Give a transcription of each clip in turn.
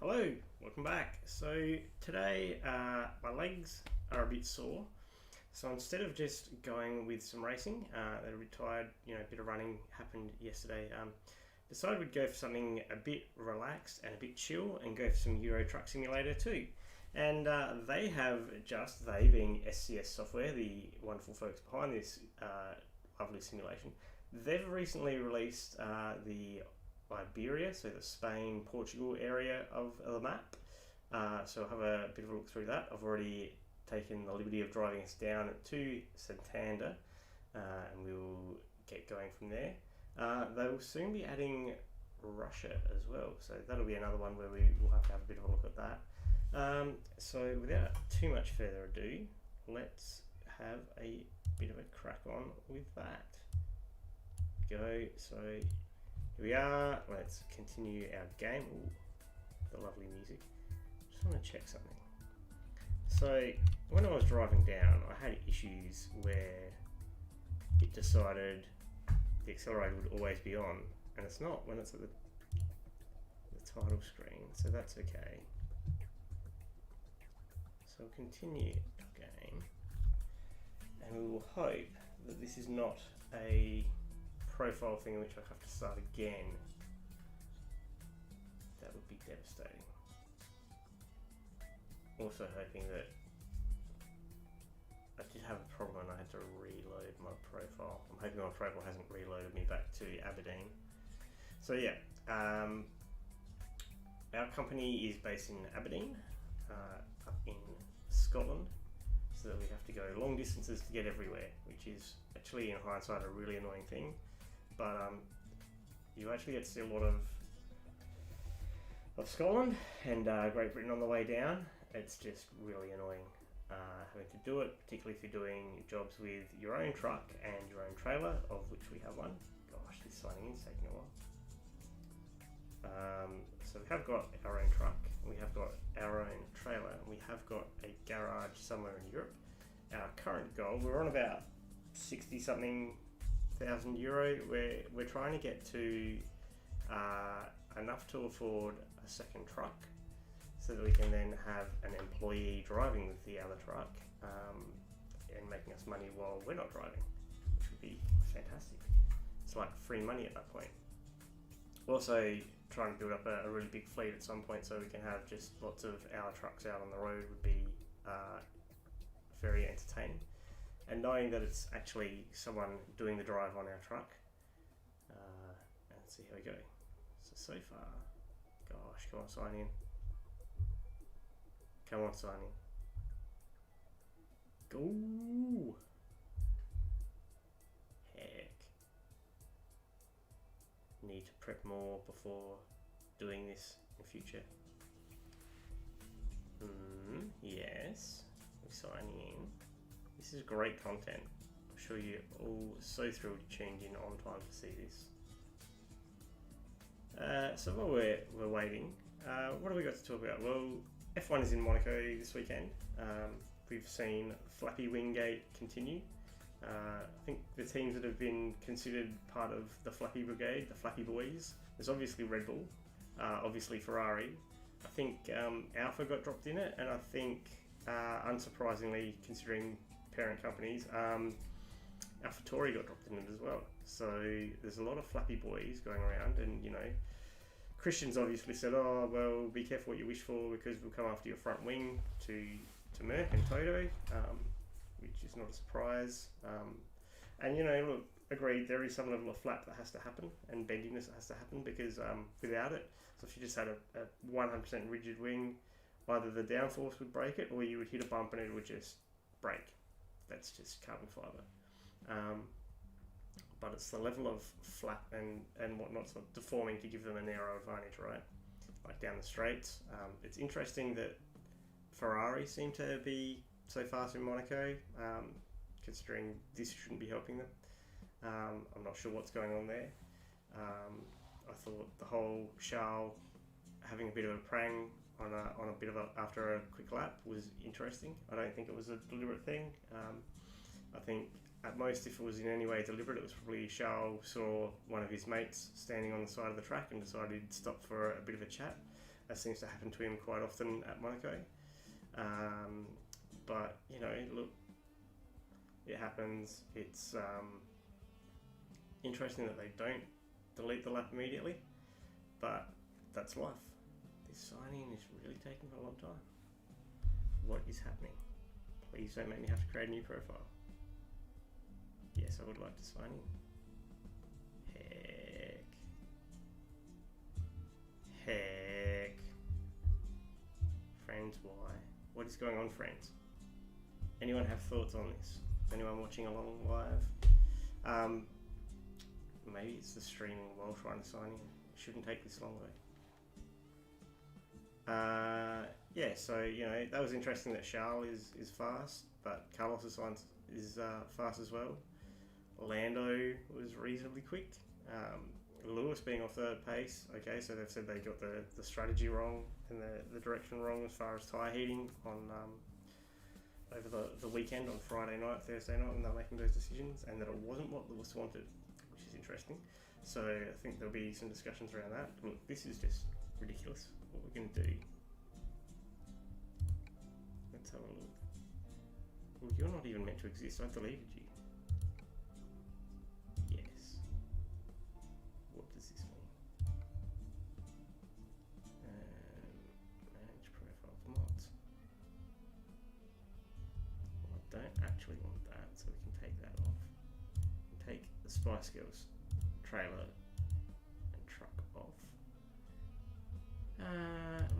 Hello, welcome back. So today my legs are a bit sore, so instead of just going with some racing, that a bit tired, a bit of running happened yesterday, decided we'd go for something a bit relaxed and a bit chill and go for some Euro Truck Simulator 2. And they being SCS Software, the wonderful folks behind this lovely simulation, they've recently released the Iberia, so the Spain, Portugal area of the map. So I'll have a bit of a look through that. I've already taken the liberty of driving us down to Santander, and we'll get going from there. They will soon be adding Russia as well, so that'll be another one where we will have to have a bit of a look at that. So without too much further ado, let's have a bit of a crack on with that. Go. So here we are. Let's continue our game. Ooh, the lovely music. Just want to check something. So when I was driving down, I had issues where it decided the accelerator would always be on, and it's not when it's at the title screen, so that's okay. So we'll continue our game, and we will hope that this is not a profile thing in which I have to start again. That would be devastating. Also hoping that I did have a problem and I had to reload my profile. I'm hoping my profile hasn't reloaded me back to Aberdeen. So yeah, our company is based in Aberdeen, up in Scotland, so that we have to go long distances to get everywhere, which is actually in hindsight a really annoying thing. But you actually get to see a lot of Scotland and Great Britain on the way down. It's just really annoying having to do it, particularly if you're doing jobs with your own truck and your own trailer, of which we have one. Gosh, this signing in is taking a while. So we have got our own truck, we have got our own trailer, and we have got a garage somewhere in Europe. Our current goal, we're on about 60 something thousand euro. We're trying to get to enough to afford a second truck, so that we can then have an employee driving with the other truck and making us money while we're not driving, which would be fantastic. It's like free money at that point. Also trying to build up a really big fleet at some point, so we can have just lots of our trucks out on the road would be very entertaining. And knowing that it's actually someone doing the drive on our truck, and see how we go. So far, gosh, come on, sign in. Come on, sign in. Go! Heck. Need to prep more before doing this in future. Yes, we're signing in. This is great content. I'm sure you're all so thrilled you tuned in on time to see this. So while we're waiting, what have we got to talk about? Well, F1 is in Monaco this weekend. We've seen Flappy Wingate continue. I think the teams that have been considered part of the Flappy Brigade, the Flappy Boys, there's obviously Red Bull, obviously Ferrari. I think Alpha got dropped in it, and I think, unsurprisingly, considering parent companies, AlphaTauri got dropped in it as well. So there's a lot of Flappy Boys going around, and Christian's obviously said, "Oh well, be careful what you wish for because we'll come after your front wing," to Merck and Toto, which is not a surprise. And look, agreed, there is some level of flap that has to happen and bendiness that has to happen because without it, so if you just had a 100% rigid wing, either the downforce would break it or you would hit a bump and it would just break. That's just carbon fibre. But it's the level of flap and whatnot sort of deforming to give them an aero advantage, right? Like down the straights. It's interesting that Ferrari seem to be so fast in Monaco, considering this shouldn't be helping them. I'm not sure what's going on there. I thought the whole Charles having a bit of a prang on a bit of after a quick lap was interesting. I don't think it was a deliberate thing. I think at most, if it was in any way deliberate, it was probably Charles saw one of his mates standing on the side of the track and decided to stop for a bit of a chat. That seems to happen to him quite often at Monaco. But, you know, look, it happens. It's interesting that they don't delete the lap immediately, but that's life. This sign-in is really taking a long time. What is happening? Please don't make me have to create a new profile. Yes, I would like to sign in. Heck. Friends, why? What is going on, friends? Anyone have thoughts on this? Anyone watching along live? Maybe it's the streaming while trying to sign in. It shouldn't take this long though. Yeah, so, you know, that was interesting that Charles is fast, but Carlos is fast as well. Lando was reasonably quick. Lewis being off third pace, okay, so they've said they got the strategy wrong and the direction wrong as far as tyre heating on over the weekend on Friday night, Thursday night, when they're making those decisions, and that it wasn't what Lewis wanted, which is interesting. So I think there'll be some discussions around that. Look, this is just ridiculous. What we're going to do. Let's have a look. Well, you're not even meant to exist. I deleted you. Yes. What does this mean? Manage profile mods. Well, I don't actually want that, so we can take that off. Take the Spice Girls trailer and truck off.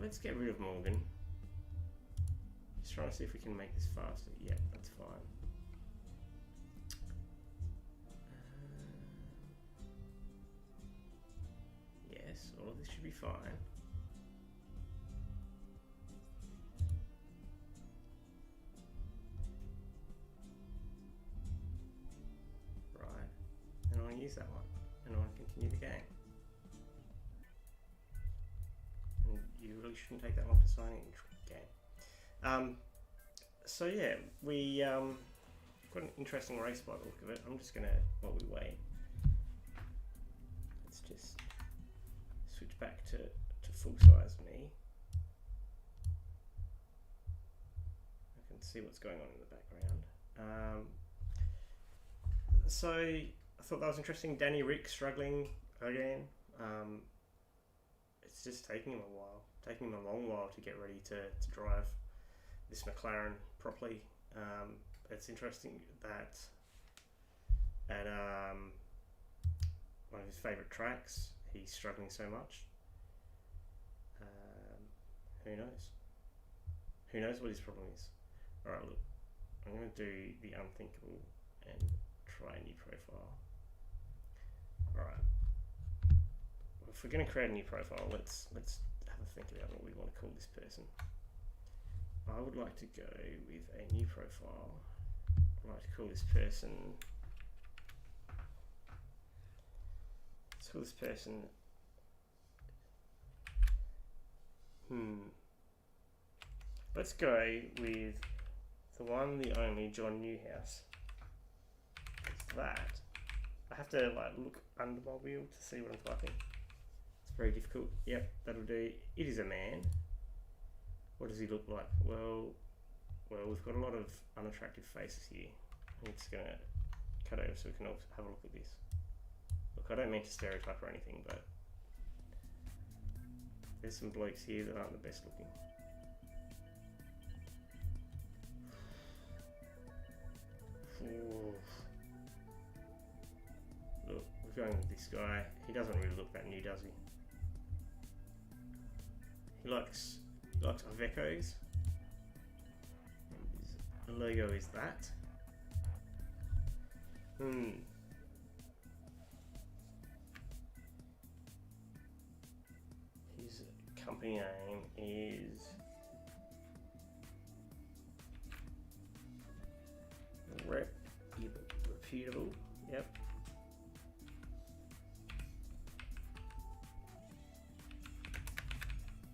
Let's get rid of Morgan. Just trying to see if we can make this faster. Yeah, that's fine. Yes, all of this should be fine. Right, and I want to use that one, and I want to continue the game. And you really shouldn't take that long to sign in game. So yeah, we got an interesting race by the look of it. I'm just gonna, while we wait, let's just switch back to full size me. I can see what's going on in the background. So I thought that was interesting. Danny Rick struggling again. It's just taking him a while, taking him a long while to get ready to drive this McLaren properly. It's interesting that at one of his favourite tracks, he's struggling so much. Who knows? Who knows what his problem is? Alright, look, I'm going to do the unthinkable and try a new profile. Alright. If we're going to create a new profile, let's have a think about what we want to call this person. I would like to go with a new profile. I'd like to call this person. Let's call this person. Let's go with the one, the only John Newhouse. It's that. I have to like look under my wheel to see what I'm typing. It's very difficult. Yep, that'll do. It is a man. What does he look like? Well, we've got a lot of unattractive faces here. I'm just going to cut over so we can all have a look at this. Look, I don't mean to stereotype or anything, but there's some blokes here that aren't the best looking. Ooh. Look, we're going with this guy. He doesn't really look that new, does he? He likes Ivecos. The logo is that. His company name is Reputable. Yep.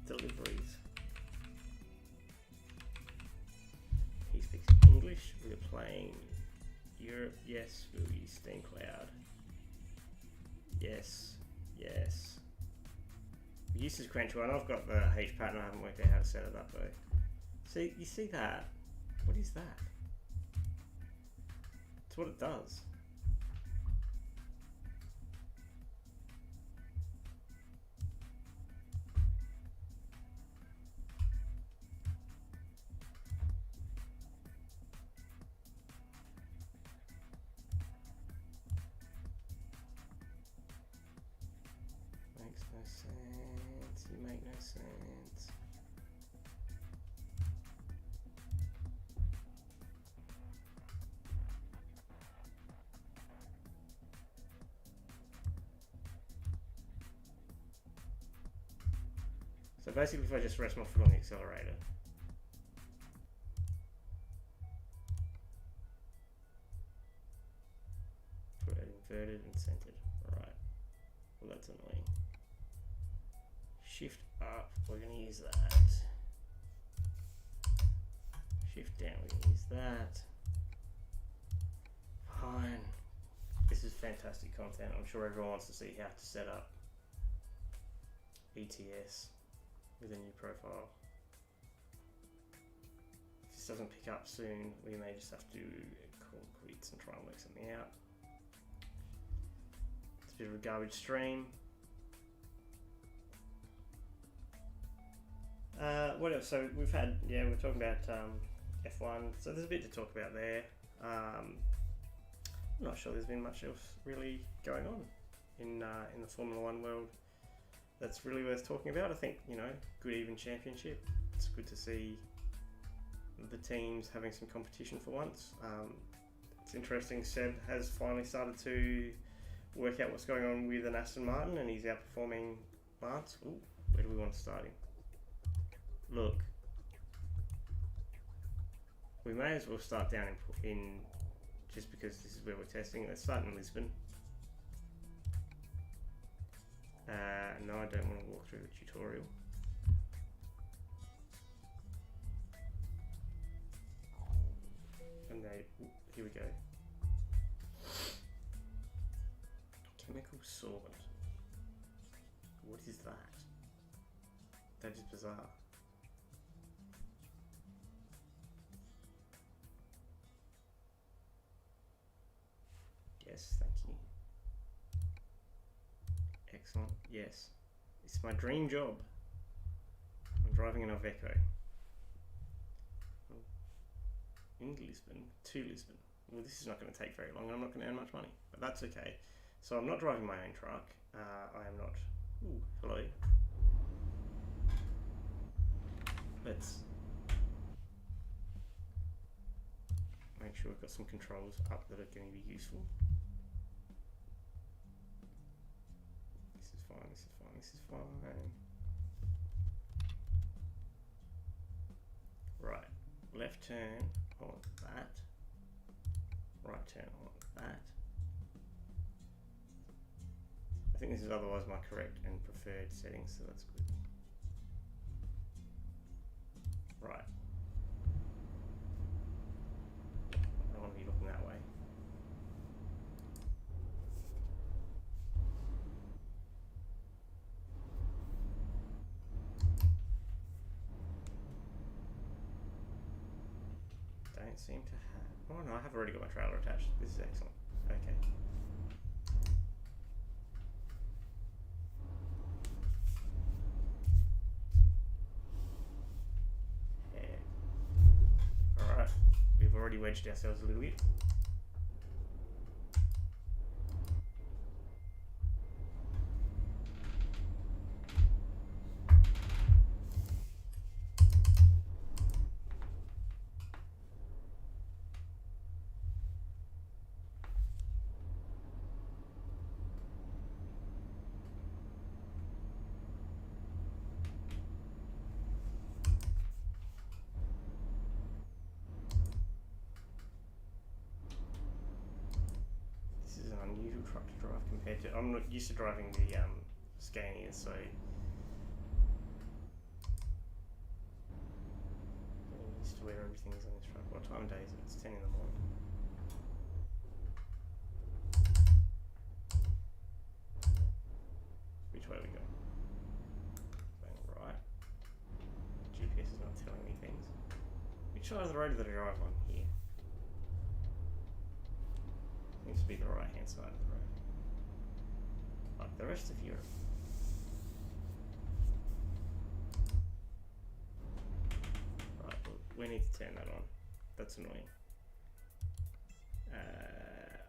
Deliveries. He speaks English. We're playing Europe. Yes, we'll use Steam Cloud. Yes, yes. use this crank one. I've got the H pattern. I haven't worked out how to set it up though. See, you see that? What is that? It's what it does. Makes no sense. You make no sense. So basically, if I just rest my foot on the accelerator, put it inverted and centered. Alright. Well, that's annoying. Shift up, we're going to use that. Shift down, we're going to use that. Fine. This is fantastic content. I'm sure everyone wants to see how to set up ETS with a new profile. If this doesn't pick up soon, we may just have to call quits and try and work something out. It's a bit of a garbage stream. What else? So we've had, yeah, we're talking about F1. So there's a bit to talk about there. I'm not sure there's been much else really going on in the Formula One world that's really worth talking about. I think, you know, good even championship. It's good to see the teams having some competition for once. It's interesting, Seb has finally started to work out what's going on with an Aston Martin, and he's outperforming Lance. Ooh, where do we want to start him? Look, we may as well start down in just because this is where we're testing. Let's start in Lisbon. No, I don't want to walk through the tutorial. And here we go. Chemical solvent. What is that? That is bizarre. Yes, thank you. Excellent. Yes, it's my dream job. I'm driving an Iveco in Lisbon to Lisbon. Well, this is not going to take very long. I'm not going to earn much money, but that's okay. So I'm not driving my own truck. I am not. Ooh, hello. Let's make sure we've got some controls up that are going to be useful. This is fine, this is fine, this is fine. Right, left turn on that. Right turn on that. I think this is otherwise my correct and preferred settings, so that's good. Right. I don't want to be looking that way. Don't seem to have... Oh no, I have already got my trailer attached. This is excellent. Okay. Alright, we've already wedged ourselves a little bit. Unusual truck to drive compared to... I'm not used to driving the Scania, so... I'm used to where everything is on this truck. What time of day is it? It's 10 in the morning. Which way are we going? Which side of the road did I drive on here? Seems to be the right hand side of the road. Like the rest of Europe. Right, well, we need to turn that on. That's annoying. I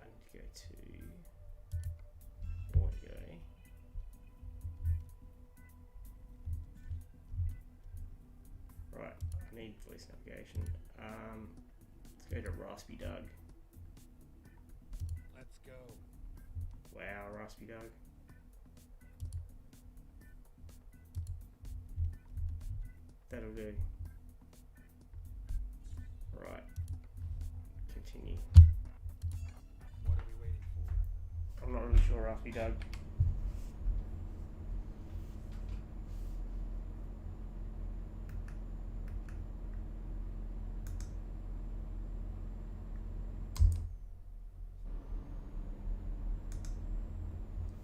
need to go to audio. Right, I need voice navigation. Let's go to Raspy Doug. Let's go. Wow, Raspy Doug. That'll do. Right. Continue. What are we waiting for? I'm not really sure, Raspy Doug.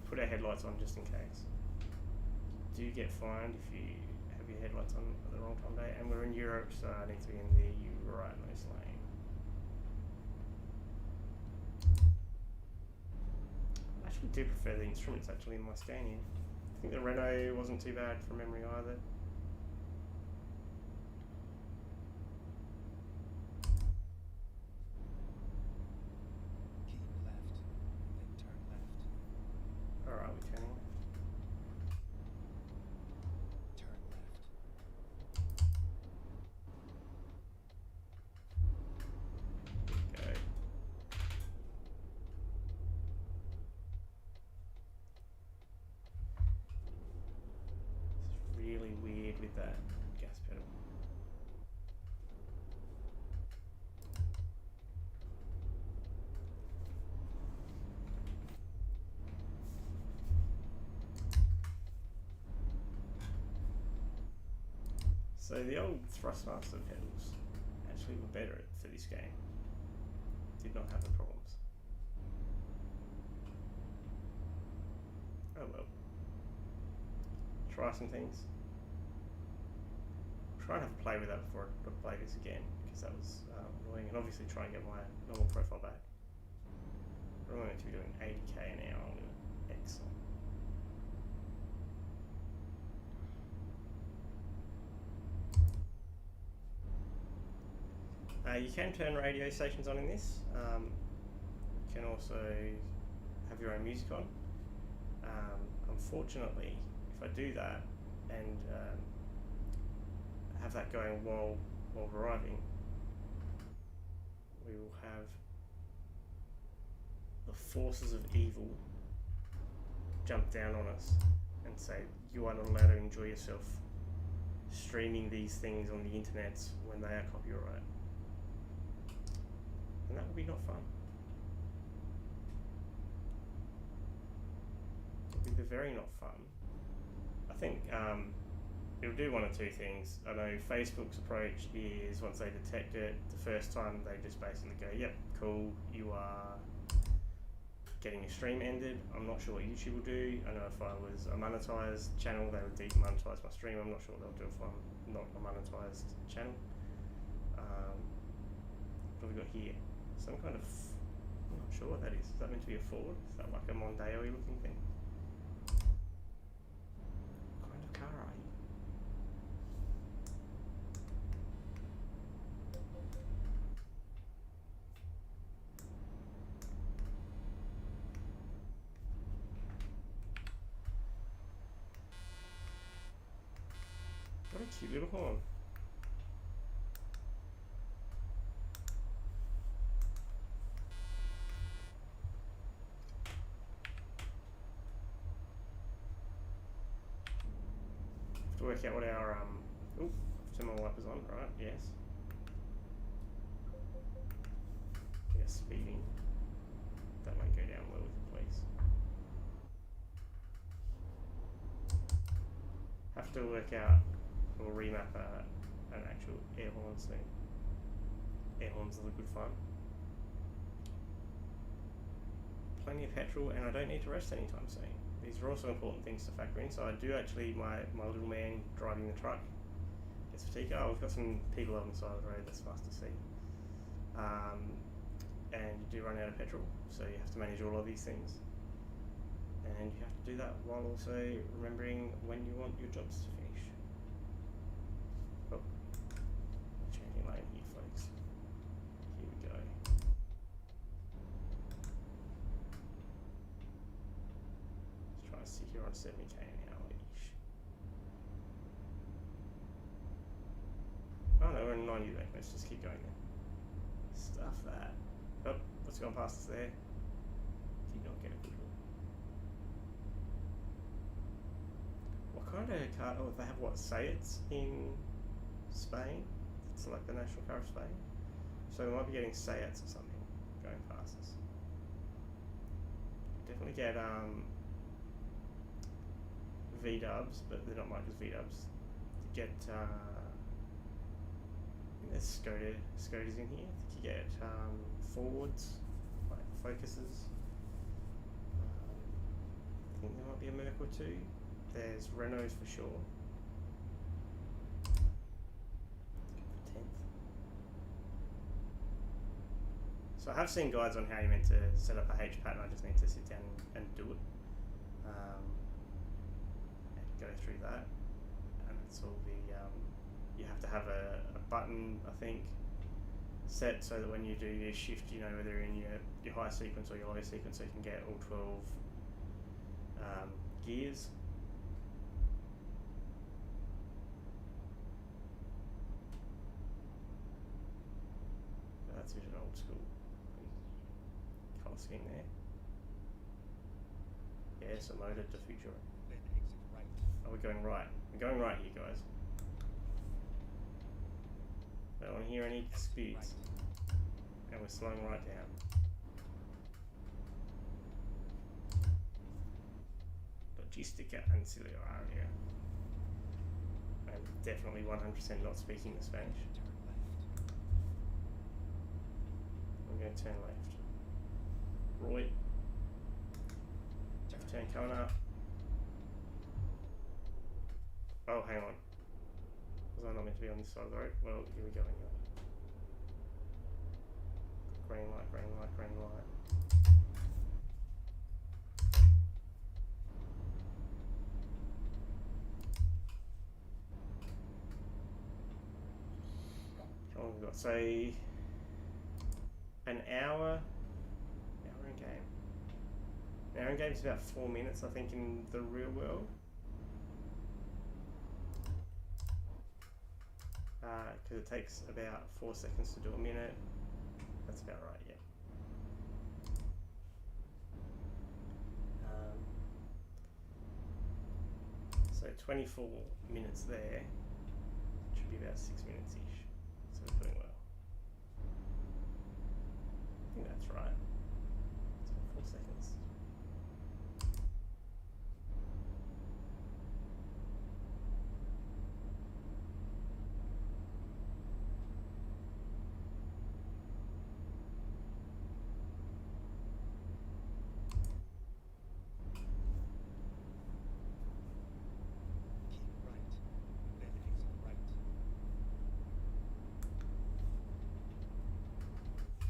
Put our headlights on just in case. Do you get fined if you have your headlights on at the wrong time of day? And we're in Europe, so I need to be in the rightmost lane. I actually do prefer the instruments actually in my Scania. I think the Renault wasn't too bad from memory either. Keep left, then turn left. Alright, we're turning left. Turn left. Go. This is really weird with that gas pedal. So the old Thrustmaster pedals actually were better for this game. Did not have the problems. Oh well. Try some things. Try and have a play with that before I play this again, because that was annoying, and obviously try and get my normal profile back. We're only going to be doing 80k an hour. Excellent. You can turn radio stations on in this. You can also have your own music on. Unfortunately, if I do that and have that going while driving, we will have the forces of evil jump down on us and say, you are not allowed to enjoy yourself streaming these things on the internet when they are copyright. And that would be not fun. It would be very not fun. I think it'll do one or two things. I know Facebook's approach is once they detect it, the first time they just basically go, yep, cool, you are getting your stream ended. I'm not sure what YouTube will do. I know if I was a monetized channel, they would demonetize my stream. I'm not sure what they'll do if I'm not a monetized channel. What have we got here? Some kind of, I'm not sure what that is. Is that meant to be a Ford? Is that like a Mondeo-y looking thing? What kind of car are you? What a cute little horn. To work out what our turn my wipers on, right? Yes. We are speeding. That won't go down well with the police. Have to work out or remap an actual air horn soon. Air horns are good fun. Plenty of petrol, and I don't need to rest anytime soon. These are also important things to factor in. So I do actually, my little man driving the truck gets sense of fatigue. Oh, we've got some people on the side of the road, that's fast to see. And you do run out of petrol, so you have to manage all of these things. And you have to do that while also remembering when you want your jobs to finish. Oh, changing lane here, folks. Here we go. Let's try and stick here on 70k an hour-ish. Oh no, we're in 90 there. Let's just keep going then. Stuff that. Oh, what's going past us there? Did not get a good look. What kind of car? Oh, they have what? Seats in Spain? It's like the national car of Spain. So we might be getting Seats or something going past us. Definitely get V-dubs, but they're not marked as V-dubs. Get there's Skodas in here. I think you get Fords, like Focuses. I think there might be a Merc or two. There's Renaults for sure. 10th. So I have seen guides on how you're meant to set up a H pattern. I just need to sit down and do it. And go through that. And it's all the you have to have a button, I think, set so that when you do your shift, you know whether you're in your high sequence or your low sequence, so you can get all 12 gears. That's a bit of an old school colour scheme there. Yes, a motor to future. Then exit right. Oh, we're going right. We're going right here, guys. Don't want to hear any disputes. And we're slowing right down. Logistica Ancillaria. I'm definitely 100% not speaking the Spanish. Turn left. I'm going to turn left. Right. Left turn coming up. Oh, hang on. Was I not meant to be on this side of the road? Well, here we go anyway. Green light, green light, green light. How long have we got? Say an hour in game. An hour in game is about 4 minutes, I think, in the real world. Because it takes about 4 seconds to do a minute. That's about right, yeah. So 24 minutes there. Should be about 6 minutes-ish. So we're doing well. I think that's right. It's about 4 seconds. Keep right. Then exit right.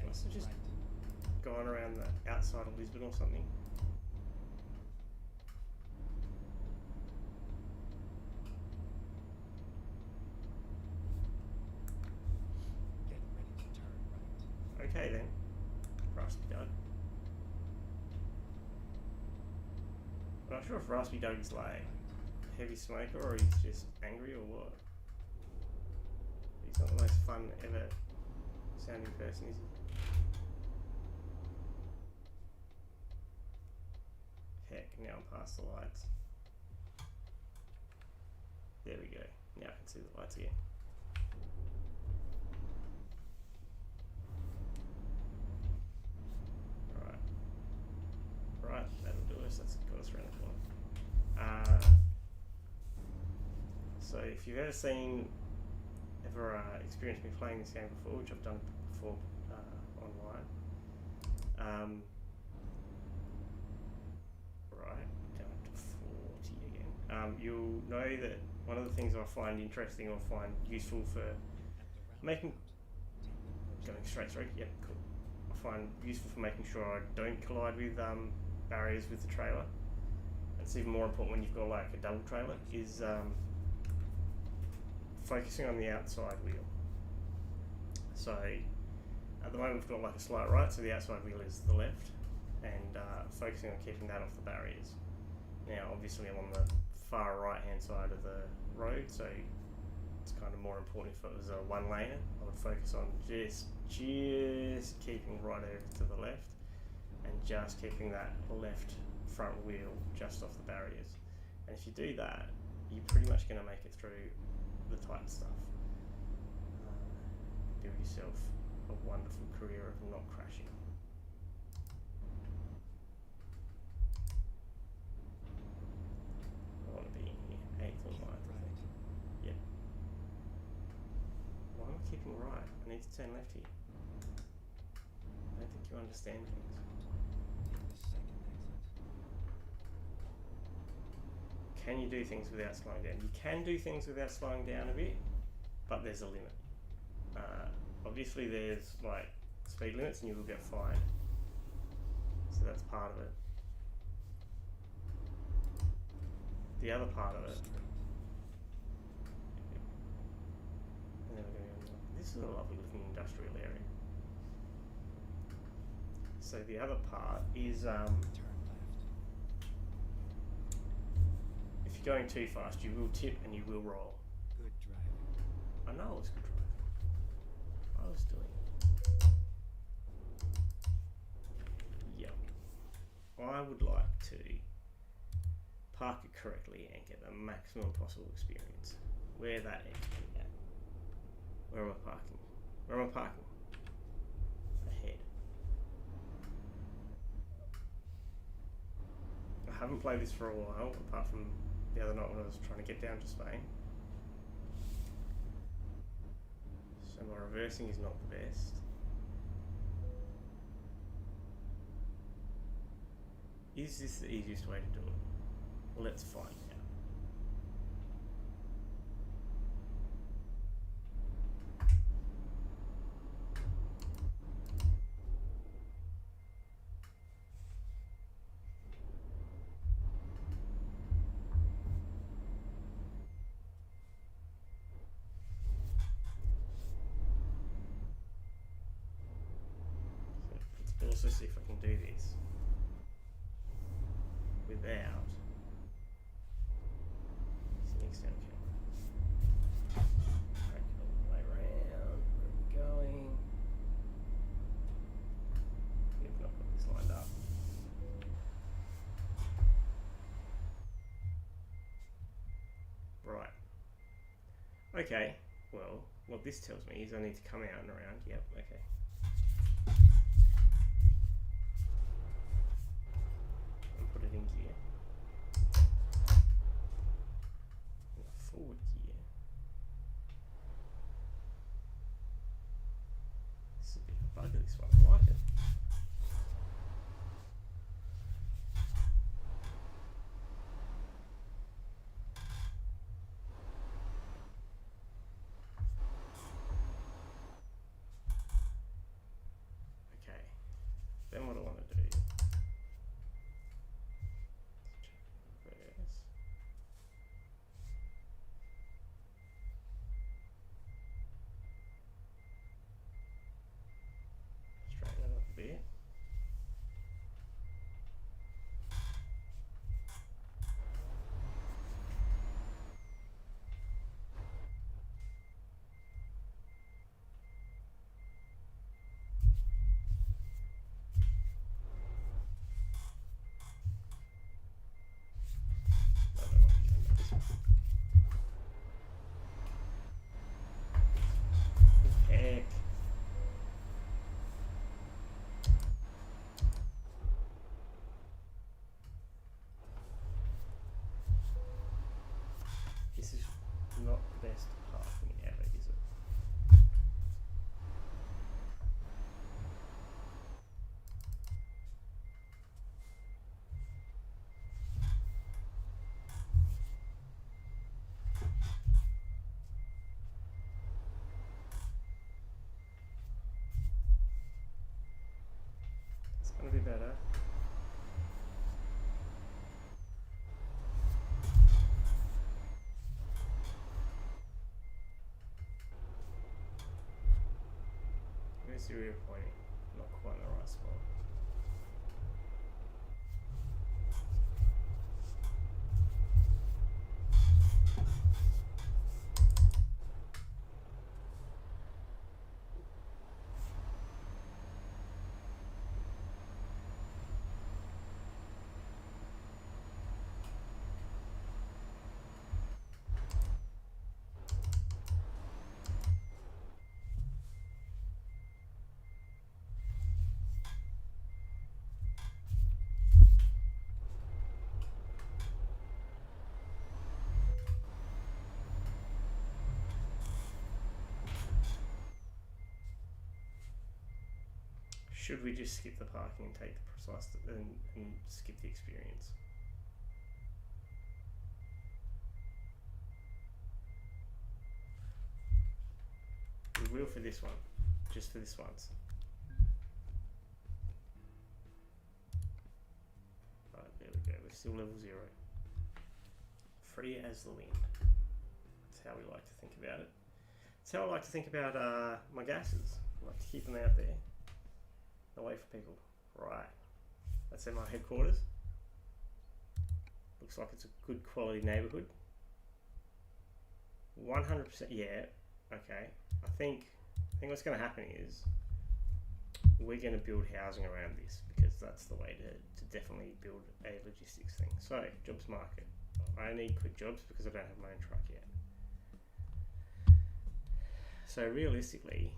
Must have Exit just right. gone around the outside of Lisbon or something. Get ready to turn right. Okay then. Raspy Doug. I'm not sure if Raspy Doug's like a heavy smoker or he's just angry or what. He's not the most fun ever sounding person, is he? Heck, now I'm past the lights. There we go. Now I can see the lights again. Right, that'll do us. That's got us around the corner. So if you've ever experienced me playing this game before, which I've done before online, right, down to 40 again. you'll know that one of the things I find interesting or find useful for making going straight through. Yep, cool. I find useful for making sure I don't collide with barriers with the trailer. It's even more important when you've got like a double trailer. Is focusing on the outside wheel. So at the moment we've got like a slight right, so the outside wheel is the left, and focusing on keeping that off the barriers. Now obviously I'm on the far right hand side of the road, so it's kind of more important if it was a one laner. I would focus on just keeping right over to the left and just keeping that left front wheel just off the barriers. And if you do that, you're pretty much going to make it through the tight stuff. Build yourself a wonderful career of not crashing. I want to be in here, 8th or 9th, I think. Yep. Why am I keeping right? I need to turn left here. I don't think you understand things. Can you do things without slowing down? You can do things without slowing down a bit, but there's a limit. Obviously there's like speed limits and you will get fined. So that's part of it. The other part of it, and then we're going to go, this is a lovely looking industrial area. So the other part is Turn left. if you're going too fast, you will tip and you will roll. Good driving. I know it was good driving. I was doing it. Yep. I would like to park it correctly and get the maximum possible experience. Where that XP at? Where am I parking? Where am I parking? Ahead. I haven't played this for a while, apart from the other night when I was trying to get down to Spain. So my reversing is not the best. Is this the easiest way to do it? Let's find out. So let's also see if I can do this without next down camera. Crank it all the way around. Where are we going? We've not got this lined up. Right. Okay. Well, what this tells me is I need to come out and around. Yep. Okay. And put it in gear. Forward gear. This is a bit of a bugger, this one. I like it. Okay. Then what I want to do is reverse. Straight Where's the rear pointing? Not quite in the right spot. Should we just skip the parking and take the precise and skip the experience? We will for this one, just for this once. Right, there we go. We're still level 0. Free as the wind. That's how we like to think about it. That's how I like to think about my gases. I like to keep them out there. Away from people. Right. That's in my headquarters. Looks like it's a good quality neighbourhood. 100%. Yeah. Okay. I think what's going to happen is we're going to build housing around this because that's the way to definitely build a logistics thing. So jobs market. I need quick jobs because I don't have my own truck yet. So realistically,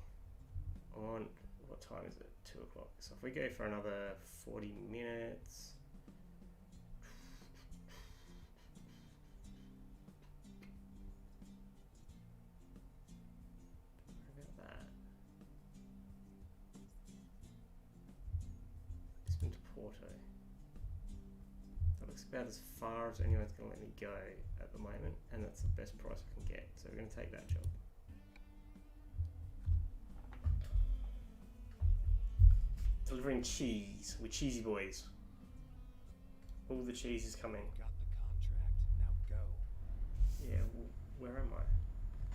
I want, what time is it? 2 o'clock. So if we go for another 40 minutes, what about that? Lisbon to Porto. That looks about as far as anyone's going to let me go at the moment, and that's the best price I can get. So we're going to take that job. Delivering cheese. We're cheesy boys. All the cheese is coming. Got the contract. Now go. Yeah, well, where am I?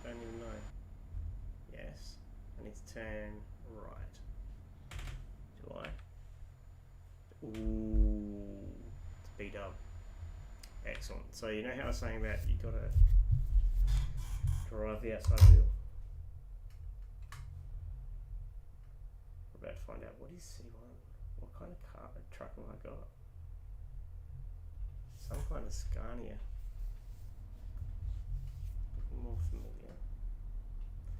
Don't even know. Yes. I need to turn right. Do I? Ooh. It's B-dub. Excellent. So you know how I was saying about you gotta drive the outside wheel? We're about to find out what is C1. What kind of car truck have I got? Some kind of Scania. Looking more familiar.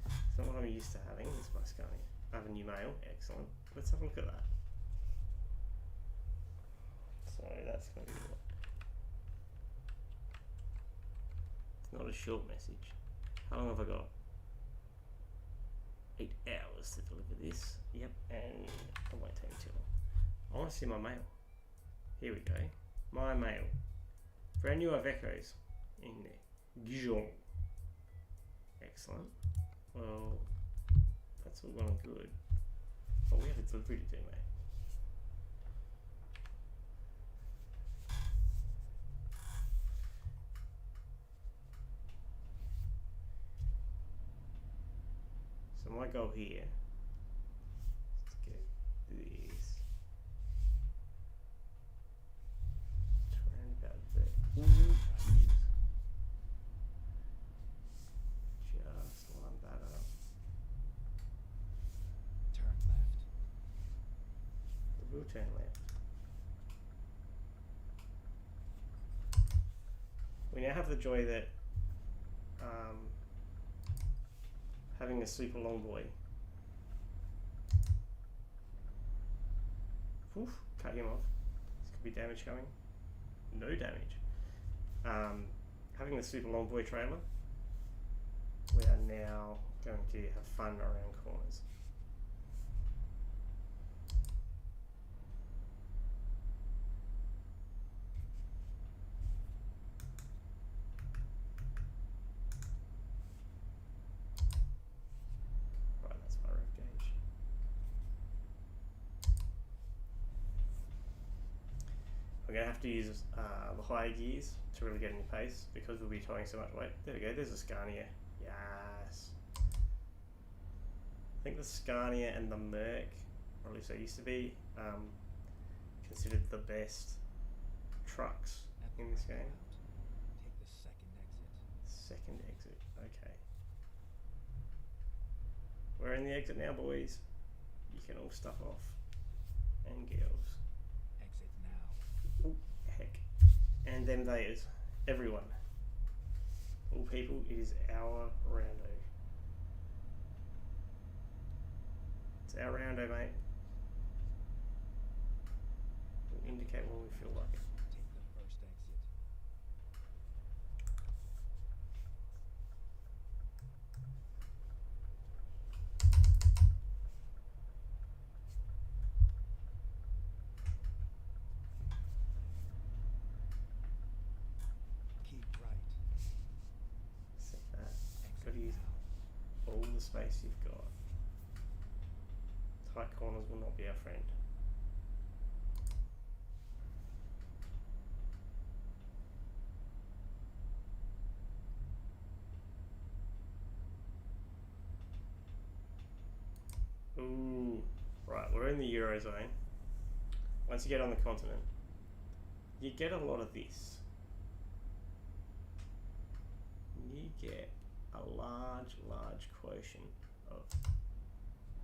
It's not what I'm used to having. It's my Scania. I have a new mail. Excellent. Let's have a look at that. So that's going to be what? It's not a short message. How long have I got? 8 hours to deliver this. Yep, and it won't take too long. I want to see my mail. Here we go. My mail. Brand new Ivecos in there. Gijon. Excellent. Well, that's all well and good. But we have a delivery to do, mate. So my goal here is to get this to around about there. Ooh, just line that up. Turn left. We will turn left. We now have the joy that having a super long boy. Oof, cut him off. This could be damage coming. No damage. Having the super long boy trailer, we are now going to have fun around corners. We're going to have to use the higher gears to really get any pace because we'll be towing so much weight. There we go, there's a Scania. Yes. I think the Scania and the Merc, or at least they used to be, considered the best trucks At the in this game. roundabout, take the second exit. Second exit, okay. We're in the exit now, boys. You can all stuff off. And girls. Exit now. Ooh, heck. And them they's. Everyone. All people, it is our roundo. It's our roundo, mate. We'll indicate when we feel like it. Take the first exit. Keep right. Set that. Exit Gotta use now. all the space you've got. Tight corners will not be our friend. Ooh, right, we're in the Eurozone. Once you get on the continent, you get a lot of this. You get a large quotient of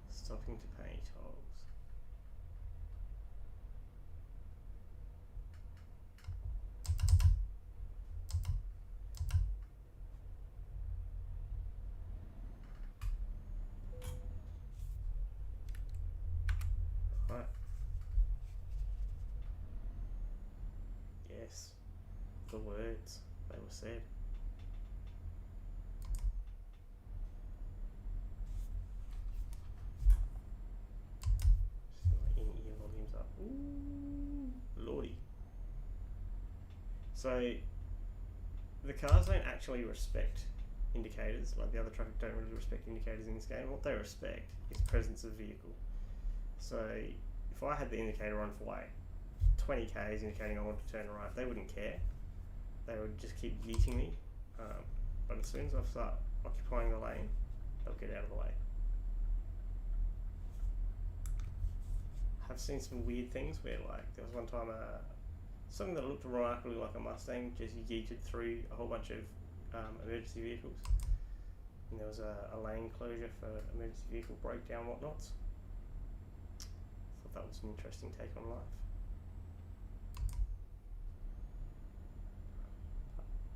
stopping to pay tolls. Right. Yes, the words, they were said. Just my in-ear volumes up. Ooh, lordy. So, the cars don't actually respect indicators, like the other traffic don't really respect indicators in this game. What they respect is presence of vehicle. So, if I had the indicator on for like 20 k's indicating I want to turn right, they wouldn't care. They would just keep yeeting me. But as soon as I start occupying the lane, they'll get out of the way. I've seen some weird things where, like, there was one time something that looked remarkably like a Mustang just yeeted through a whole bunch of emergency vehicles. And there was a lane closure for emergency vehicle breakdown whatnots. Thought that was an interesting take on life.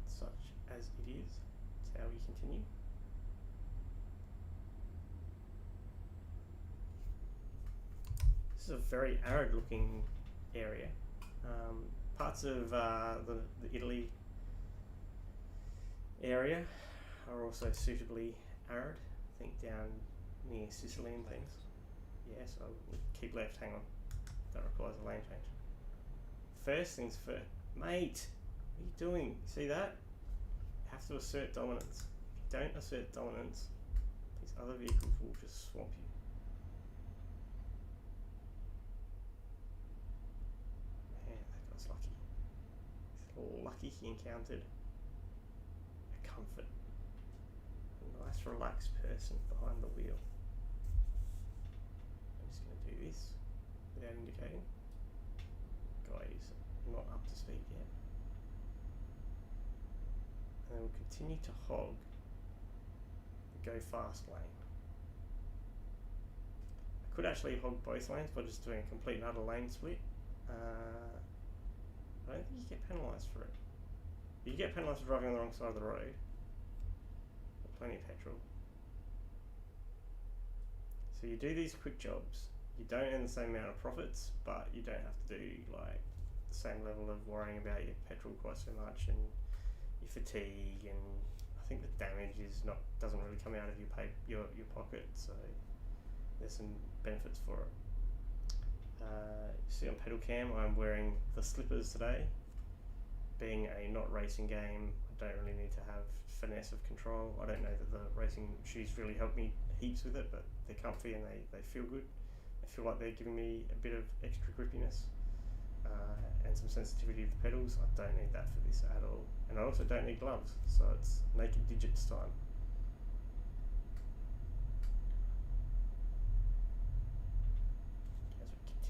Such as it is, it's how we continue. This is a very arid looking area. Parts of the Italy area are also suitably arid. I think down near Sicily and things. Yes, I'll keep left, hang on. That requires a lane change. First things first. Mate, what are you doing? See that? You have to assert dominance. If you don't assert dominance, these other vehicles will just swamp you. Man, that guy's lucky. He's lucky he encountered a comfort. A nice relaxed person behind the wheel. I'm just going to do this without indicating. Guy is not up to speed yet. And then we'll continue to hog the go fast lane. I could actually hog both lanes by just doing a complete and utter lane split. I don't think you get penalised for it. You get penalised for driving on the wrong side of the road. Got plenty of petrol. So you do these quick jobs. You don't earn the same amount of profits, but you don't have to do like the same level of worrying about your petrol quite so much and your fatigue, and I think the damage doesn't really come out of your pocket. So there's some benefits for it. You see on pedal cam, I'm wearing the slippers today. Being a not racing game, I don't really need to have finesse of control. I don't know that the racing shoes really help me heaps with it, but they're comfy and they feel good. I feel like they're giving me a bit of extra grippiness and some sensitivity to the pedals. I don't need that for this at all. And I also don't need gloves, so it's naked digits time.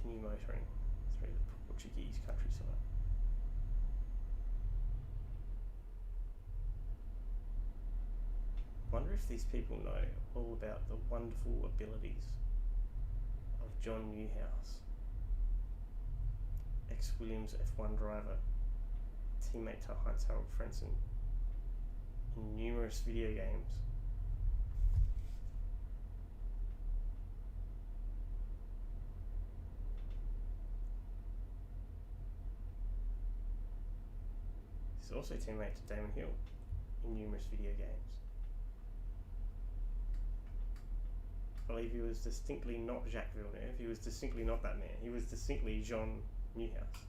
continue motoring through the Portuguese countryside. Wonder if these people know all about the wonderful abilities of John Newhouse, ex-Williams F1 driver, teammate to Heinz-Harald Frentzen in numerous video games. He's also teammate to Damon Hill in numerous video games. I believe he was distinctly not Jacques Villeneuve, he was distinctly not that man, he was distinctly John Newhouse.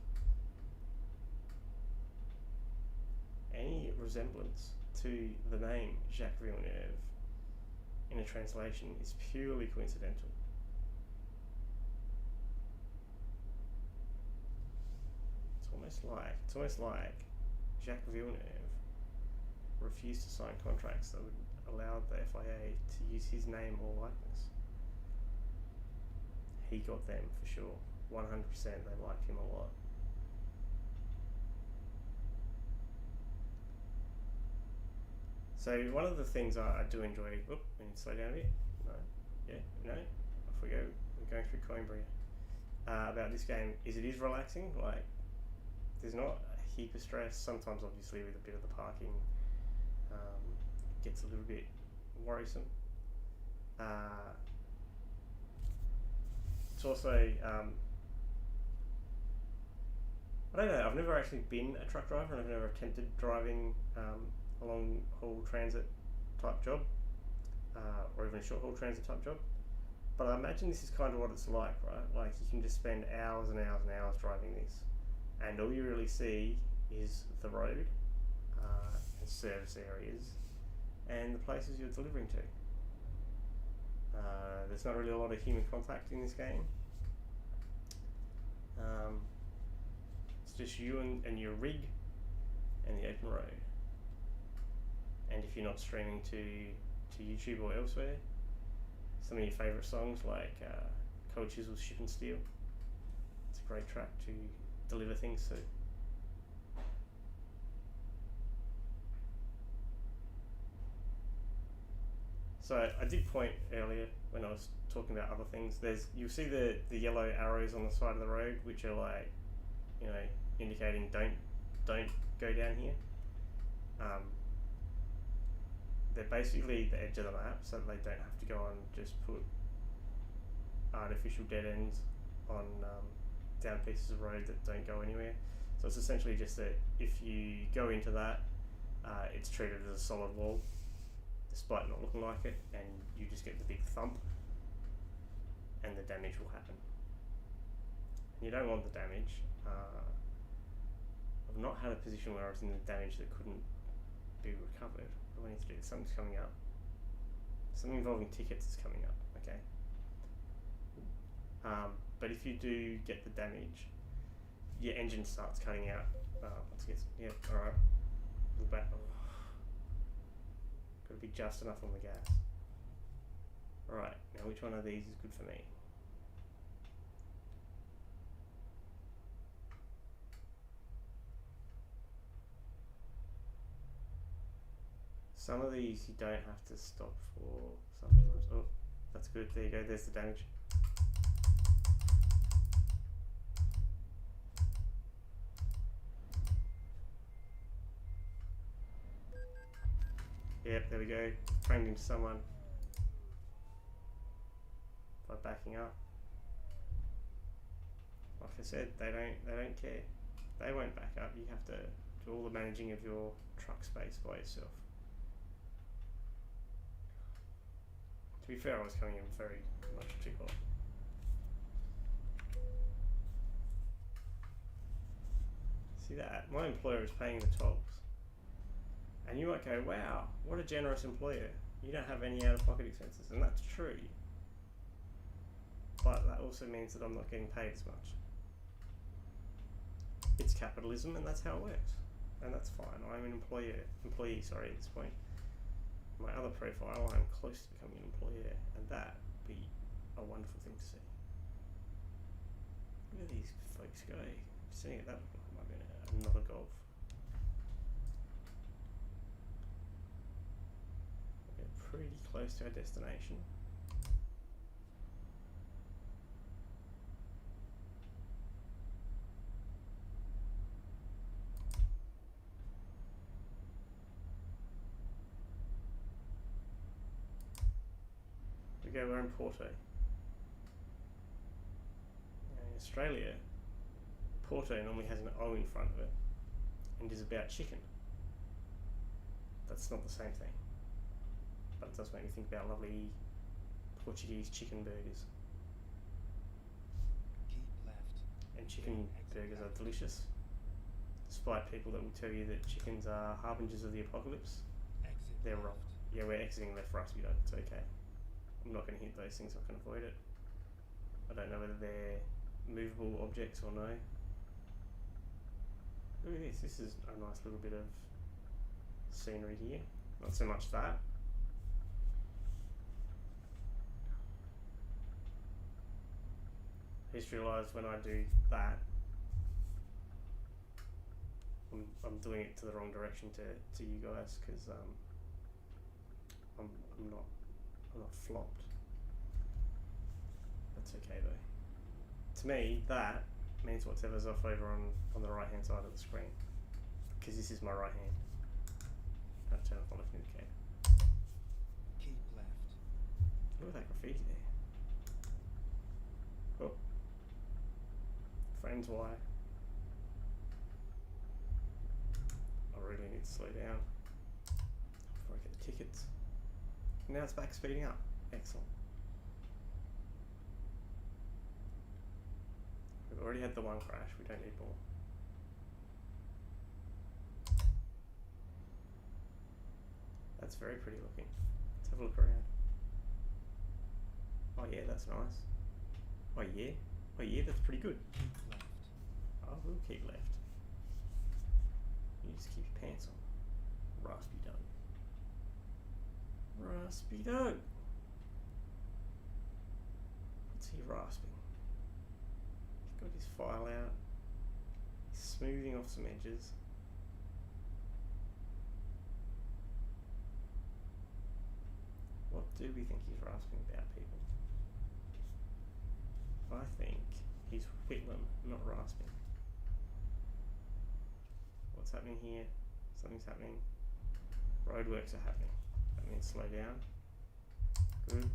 Any resemblance to the name Jacques Villeneuve in a translation is purely coincidental. It's almost like Jacques Villeneuve refused to sign contracts that would allow the FIA to use his name or likeness. He got them for sure. 100%, they liked him a lot. So one of the things I do enjoy, we need to slow down a bit. Off we go. We're going through Coimbra. About this game is it is relaxing. Like, there's not a heap of stress. Sometimes, obviously, with a bit of the parking, gets a little bit worrisome. It's also, I don't know, I've never actually been a truck driver and I've never attempted driving a long haul transit type job, or even a short haul transit type job. But I imagine this is kind of what it's like, right? Like, you can just spend hours and hours and hours driving this, and all you really see is the road, and service areas, and the places you're delivering to. There's not really a lot of human contact in this game. It's just you and your rig and the open road. And if you're not streaming to YouTube or elsewhere, some of your favourite songs like Cold Chisel's Ship and Steel. It's a great track to deliver things to. So I did point earlier when I was talking about other things. You'll see the yellow arrows on the side of the road, which are like, indicating don't go down here. They're basically the edge of the map, so they don't have to go and just put artificial dead ends on down pieces of road that don't go anywhere. So it's essentially just that if you go into that, it's treated as a solid wall, despite not looking like it, and you just get the big thump, and the damage will happen. And you don't want the damage. I've not had a position where I was in the damage that couldn't be recovered. What do I need to do? Something's coming up. Something involving tickets is coming up, okay? But if you do get the damage, your engine starts cutting out. Let's get, yeah, alright. Look back. Got to be just enough on the gas. Alright, now which one of these is good for me? Some of these you don't have to stop for sometimes. Oh, that's good. There you go. There's the damage. Yep, there we go. Cranked into someone by backing up. Like I said, they don't care. They won't back up. You have to do all the managing of your truck space by yourself. To be fair, I was coming in very much too hot. See that? My employer is paying the tolls. And you might go, wow, what a generous employer. You don't have any out-of-pocket expenses. And that's true. But that also means that I'm not getting paid as much. It's capitalism, and that's how it works. And that's fine. I'm an employee, at this point. My other profile, I'm close to becoming an employer, and that would be a wonderful thing to see. Where do these folks go? Seeing it, that might be another golf. We're pretty close to our destination. Go, we're in Porto. Now in Australia, Porto normally has an O in front of it and is about chicken. That's not the same thing, but it does make me think about lovely Portuguese chicken burgers. Keep left. And chicken burgers are delicious, despite people that will tell you that chickens are harbingers of the apocalypse. Exit They're left. wrong. Yeah, we're exiting left for us, we don't, it's okay. I'm not going to hit those things, I can avoid it. I don't know whether they're movable objects or no. Look at this, this is a nice little bit of scenery here. Not so much that. I just realised when I do that, I'm doing it to the wrong direction to you guys, because I'm not flopped. That's okay though. To me, that means whatever's off over on the right hand side of the screen, because this is my right hand. I have to turn off my left indicator. Keep left. Look at that graffiti there. Oh. Friends, why? I really need to slow down before I get the tickets. Now it's back speeding up. Excellent. We've already had the one crash, we don't need more. That's very pretty looking. Let's have a look around. Oh yeah, that's nice. Oh yeah? Oh yeah, that's pretty good. Keep left. I will keep left. You just keep your pants on. Raspy dog. Raspy dog. What's he rasping? He's got his file out. He's smoothing off some edges. What do we think he's rasping about, people? I think he's whittling, not rasping. What's happening here? Something's happening. Roadworks are happening. That means slow down. Good.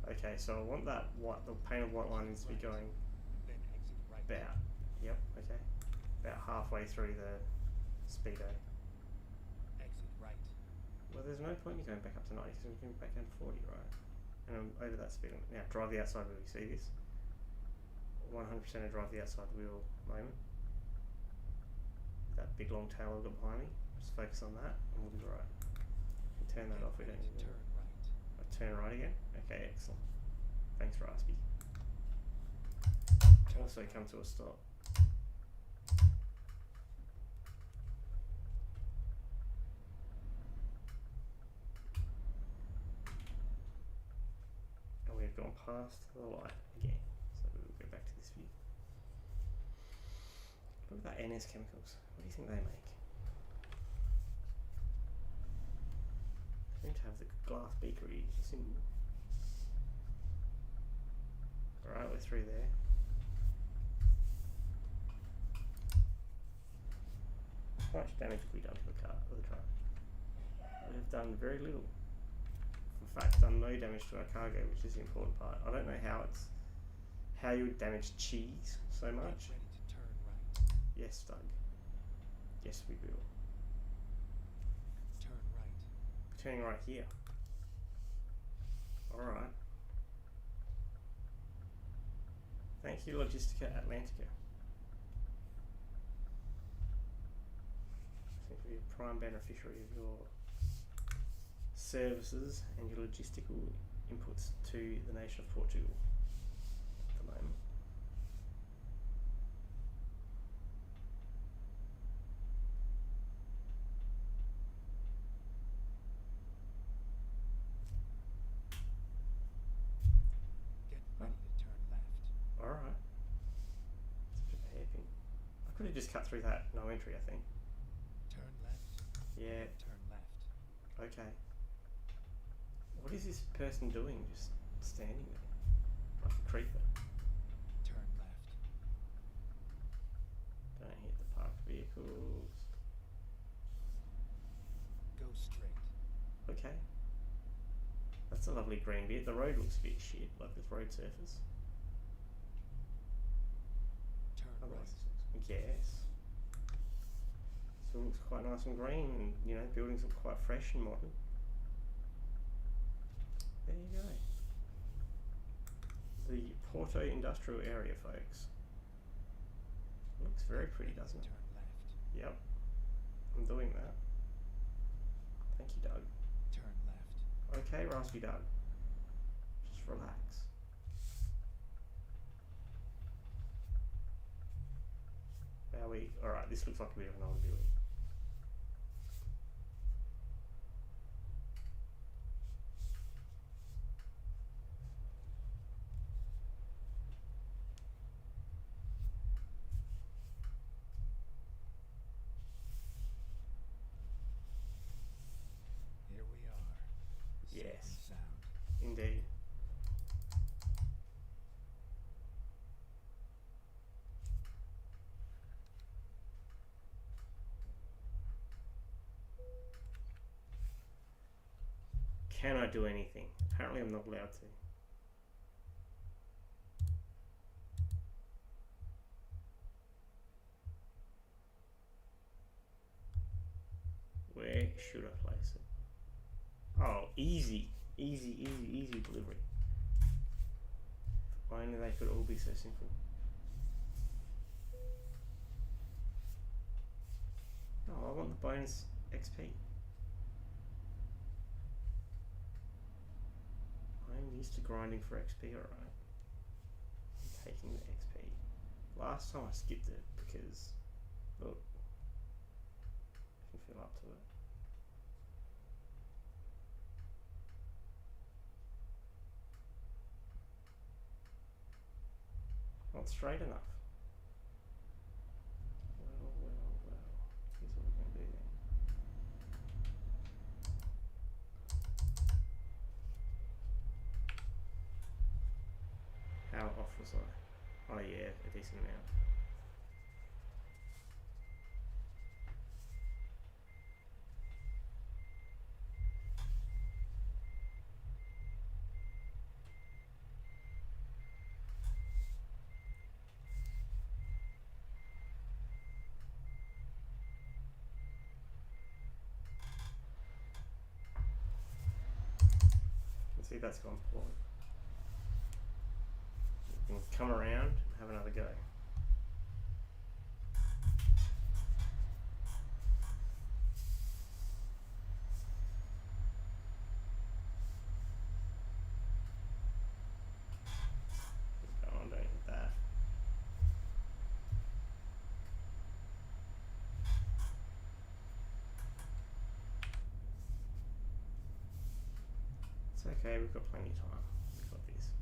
Okay, so I want that white, the painted white line needs to be going Then exit right. about, yep, okay, about halfway through the speedo. Exit right. Well, there's no point in going back up to 90 because we're going back down to 40, right? And I'm over that speed limit. Now, drive the outside wheel, you see this? 100% of drive the outside wheel moment. That big long tail I've got behind me, just focus on that and we'll be right. And turn that off, we don't need to. Turn right. Turn right again? Okay, excellent. Thanks, Raspy. Also come to a stop. And we've gone past the light again. So we'll go back to this view. Look at that NS Chemicals. What do you think they make? They seem to have the glass beakery symbol. Alright, we're through there. How much damage have we done to the car or the truck? We've done very little. In fact, done no damage to our cargo, which is the important part. I don't know how you would damage cheese so much. Get ready to turn right. Yes, Doug. Yes, we will. Turn right. We're turning right here. Alright. Thank you, Logistica Atlantica. Seems to be a prime beneficiary of your services and your logistical inputs to the nation of Portugal at the moment. just cut through that no entry, I think. Turn left. Yeah, Turn left. okay. What is this person doing? Just standing there like a creeper. Turn left. Don't hit the parked vehicles. Go straight. Okay. That's a lovely green bit. The road looks a bit shit, like this road surface. Turn Otherwise, right. yes. So it looks quite nice and green, and you know, buildings look quite fresh and modern. There you go. The Porto industrial area, folks. Looks very pretty, doesn't it? Turn left. Yep. I'm doing that. Thank you, Doug. Turn left. Okay, Raspy Doug. Just relax. Are we? Alright, this looks like a bit of an old building. Here we are. Safe Yes. and sound. Indeed. Can I do anything? Apparently I'm not allowed to. Where should I place it? Oh, easy. Easy, easy, easy delivery. If only they could all be so simple. No, I want the bonus XP. I'm used to grinding for XP, alright. I'm taking the XP. Last time I skipped it because, look, I can feel up to it. Not straight enough. Well, well, well. Here's what we're going to do then. How off was I? Oh yeah, a decent amount. Let's see if that's gone poorly. We can come around and have another go. Go on, don't hit that. It's okay, we've got plenty of time. We've got this. It's okay.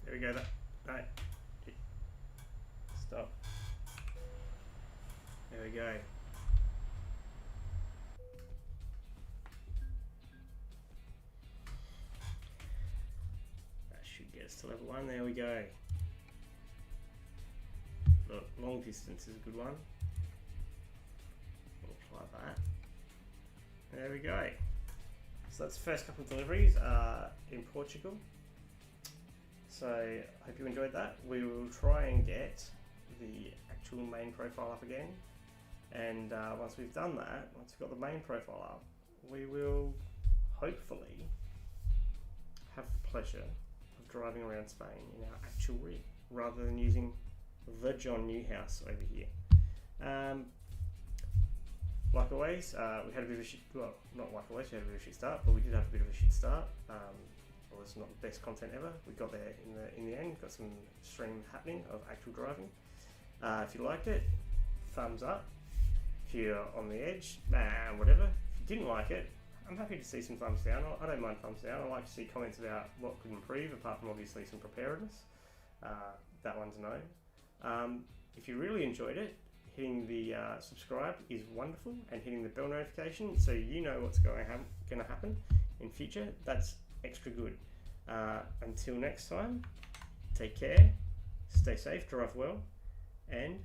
There we go. That. Right. Stop. There we go. That should get us to level 1. There we go. Look, long distance is a good one. We'll apply that. There we go. So that's the first couple of deliveries in Portugal. So I hope you enjoyed that. We will try and get the actual main profile up again. And once we've done that, once we've got the main profile up, we will hopefully have the pleasure of driving around Spain in our actual rig, rather than using the John Newhouse over here. Like always, we had a bit of a shit, well, not like always, we had a bit of a shit start, but we did have a bit of a shit start. Well, it's not the best content ever. We got there in the end, got some stream happening of actual driving. If you liked it, thumbs up. If you're on the edge, whatever. If you didn't like it, I'm happy to see some thumbs down. I don't mind thumbs down. I like to see comments about what could improve, apart from obviously some preparedness. That one's a no. If you really enjoyed it, hitting the subscribe is wonderful, and hitting the bell notification so you know what's going to happen in future. That's extra good. Until next time, take care, stay safe, drive well, and